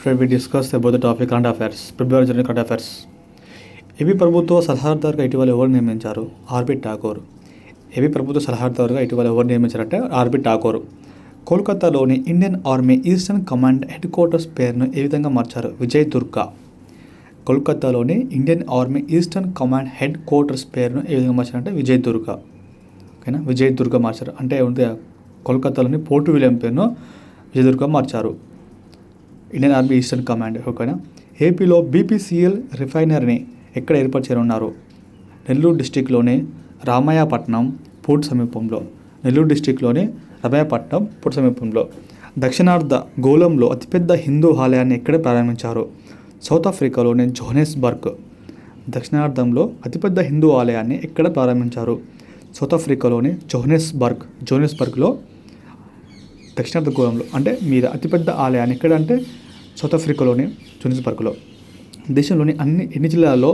Today we discuss about the topic current affairs, February general current affairs. AP ప్రభుత్వ సలహాదారుగా ఇటీవల ఎవరు నియమించారు? ఆర్బి ఠాకూర్. ఏపీ ప్రభుత్వ సలహాదారుగా ఇటీవల ఎవరు నియమించారంటే ఆర్బి ఠాకూర్. కోల్కతాలోని Indian army eastern command headquarters పేరును ఏ విధంగా మార్చారు? విజయ్ దుర్గా. కోల్కతాలోని Indian army eastern command headquarters పేరును ఏ విధంగా మార్చారంటే విజయ్ దుర్గా. ఓకేనా, విజయ్ దుర్గా మార్చారు. అంటే ఉంది కోల్కతాలోని పోర్టు విలియం పేరును విజయ్ దుర్గా మార్చారు. Indian army eastern command. ఓకేనా. ఏపీలో బీపీసీఎల్ రిఫైనరీని ఎక్కడ ఏర్పాటు చేయనున్నారు? నెల్లూరు డిస్టిక్లోని రామాయపట్నం పోర్ట్ సమీపంలో. నెల్లూరు డిస్టిక్లోని రామాయపట్నం పోర్ట్ సమీపంలో. దక్షిణార్ధ గోళంలో అతిపెద్ద హిందూ ఆలయాన్ని ఎక్కడ ప్రారంభించారు? సౌత్ ఆఫ్రికాలోని జోహెన్స్బర్గ్. దక్షిణార్ధంలో అతిపెద్ద హిందూ ఆలయాన్ని ఎక్కడ ప్రారంభించారు? సౌత్ ఆఫ్రికాలోని జోహెన్స్బర్గ్లో దక్షిణార్ధ గోళంలో. అంటే మీద అతిపెద్ద ఆలయాన్ని ఎక్కడ అంటే సౌత్ ఆఫ్రికాలోని జోహెన్స్బర్గ్లో. దేశంలోని ఎన్ని జిల్లాల్లో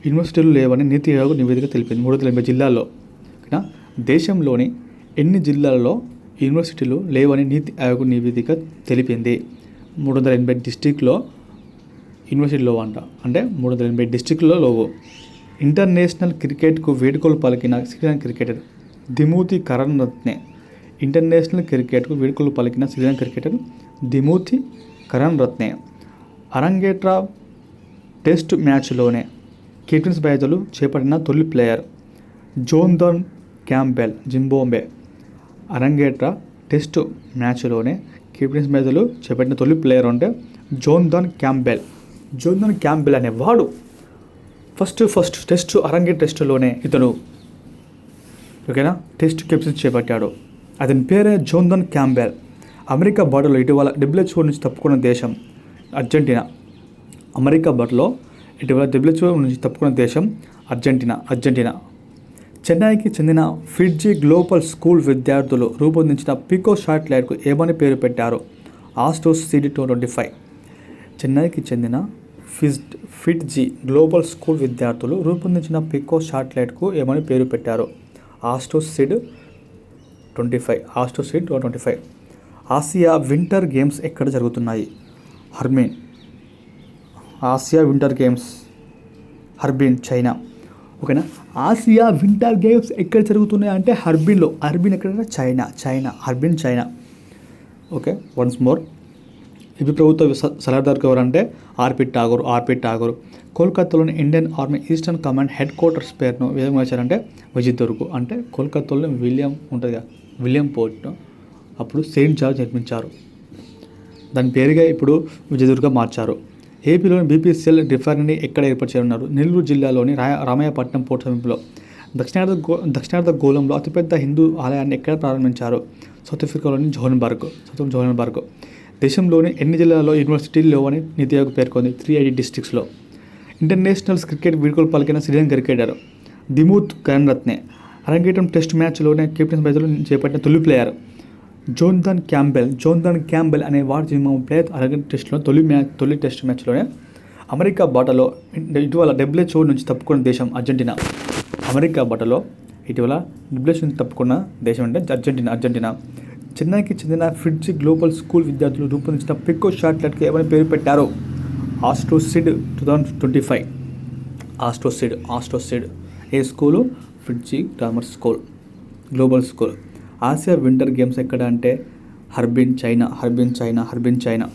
యూనివర్సిటీలు లేవని నీతి ఆయోగ్ నివేదిక తెలిపింది? 380 జిల్లాల్లో. ఓకేనా. దేశంలోని ఎన్ని జిల్లాల్లో యూనివర్సిటీలు లేవని నీతి ఆయోగ్ నివేదిక తెలిపింది? 380 డిస్టిక్లో యూనివర్సిటీలో అంట. అంటే 380 డిస్టిక్లో లోవు. ఇంటర్నేషనల్ క్రికెట్కు వేడుకలు పలికిన Sri Lanka cricketer Dimuth Karunaratne. International క్రికెట్కు వేడుకలు పలికిన శ్రీలంక క్రికెటర్ దిమూతి కరణ్ రత్నే. అరంగేట్ర టెస్ట్ మ్యాచ్లోనే కెప్టెన్స్ బాధ్యతలు చేపట్టిన తొలి ప్లేయర్ జోర్దాన్ క్యాంబెల్, జింబాబ్వే. అరంగేట్ర టెస్ట్ మ్యాచ్లోనే కెప్టెన్స్ బాధ్యతలు చేపట్టిన తొలి ప్లేయర్ అంటే జోర్దాన్ క్యాంబెల్ అనేవాడు ఫస్ట్ టెస్ట్ అరంగేట్ర టెస్టులోనే ఇతను ఓకేనా టెస్ట్ కెప్టెన్స్ చేపట్టాడు. అతని పేరే జోర్దాన్ క్యాంబెల్. అమెరికా బార్డర్లో ఇటీవల WHO నుంచి తప్పుకున్న దేశం అర్జెంటీనా. అమెరికా బార్డర్లో ఇటీవల WHO నుంచి తప్పుకున్న దేశం అర్జెంటీనా. చెన్నైకి చెందిన ఫిడ్జీ గ్లోబల్ స్కూల్ విద్యార్థులు రూపొందించిన పికో శాటిలైట్కు ఏమని పేరు పెట్టారు? ఆస్ట్రోసీడ్ 225. చెన్నైకి చెందిన ఫిడ్జీ గ్లోబల్ స్కూల్ విద్యార్థులు రూపొందించిన పికో శాటిలైట్కు ఏమని పేరు పెట్టారు? ఆస్ట్రోసీడ్ 225. ఆసియా వింటర్ గేమ్స్ ఎక్కడ జరుగుతున్నాయి? Asia winter games Harbin, China. ఓకేనా. ఆసియా వింటర్ గేమ్స్ ఎక్కడ జరుగుతున్నాయి అంటే హర్బిన్లో. హర్బిన్ ఎక్కడ? China. Harbin, China. Okay, once more. AP ప్రభుత్వ సలహాదారు ఎవరంటే ఆర్పి ఠాకూర్. కోల్కతాలోని Indian army eastern command headquarters పేరును విధంగా మార్చారంటే విజయ్ దుర్గ్. అంటే కోల్కతాలో విలియం ఉంటుంది కదా, విలియం పోర్ట్, అప్పుడు సెయింట్ జార్జ్ నిర్మించారు. దాని పేరుగా ఇప్పుడు విజయ్ దుర్గా మార్చారు. ఏపీలోని బీపీసీఎల్ రిఫైనరీ ఎక్కడ ఏర్పాటు చేయనున్నారు? నెల్లూరు జిల్లాలోని రామాయపట్నం పోర్ట్ సమీపంలో. దక్షిణార్ధ గోళంలో అతిపెద్ద హిందూ ఆలయాన్ని ఎక్కడ ప్రారంభించారు? సౌత్ ఆఫ్రికాలోని జోహెన్స్బర్గ్. దేశంలోని ఎన్ని జిల్లాల్లో యూనివర్సిటీలు లేవని నీతి ఆయోగ్ పేర్కొంది? 380 డిస్ట్రిక్ట్స్లో. ఇంటర్నేషనల్ క్రికెట్ వేడుకలు పలికిన శ్రీలంక క్రికెటర్ దిమూత్ కరణ్ రత్నే. అరంగేట్రం టెస్ట్ మ్యాచ్లోనే కెప్టెన్స్ బాధ్యతలు చేపట్టిన తొలి ప్లేయర్ జోర్దాన్ క్యాంబెల్ అనే వాడు జింబాబ్వే ప్లేయర్. అరంగేట్రం టెస్ట్లో తొలి టెస్ట్ మ్యాచ్లోనే. అమెరికా బాటలో ఇటీవల WHO నుంచి తప్పుకున్న దేశం అర్జెంటీనా. అమెరికా బాటలో ఇటీవల WHO నుంచి తప్పుకున్న దేశం అంటే అర్జెంటీనా. చెన్నైకి చెందిన ఫిడ్జీ గ్లోబల్ స్కూల్ విద్యార్థులు రూపొందించిన పికో శాటిలైట్కి ఏమని పేరు పెట్టారు? ఆస్ట్రోసీడ్ 2025. ఆస్ట్రోసీడ్ ఏ school? Fiji grammar school, global school. Asia winter games ఎక్కడ అంటే హర్బిన్, చైనా.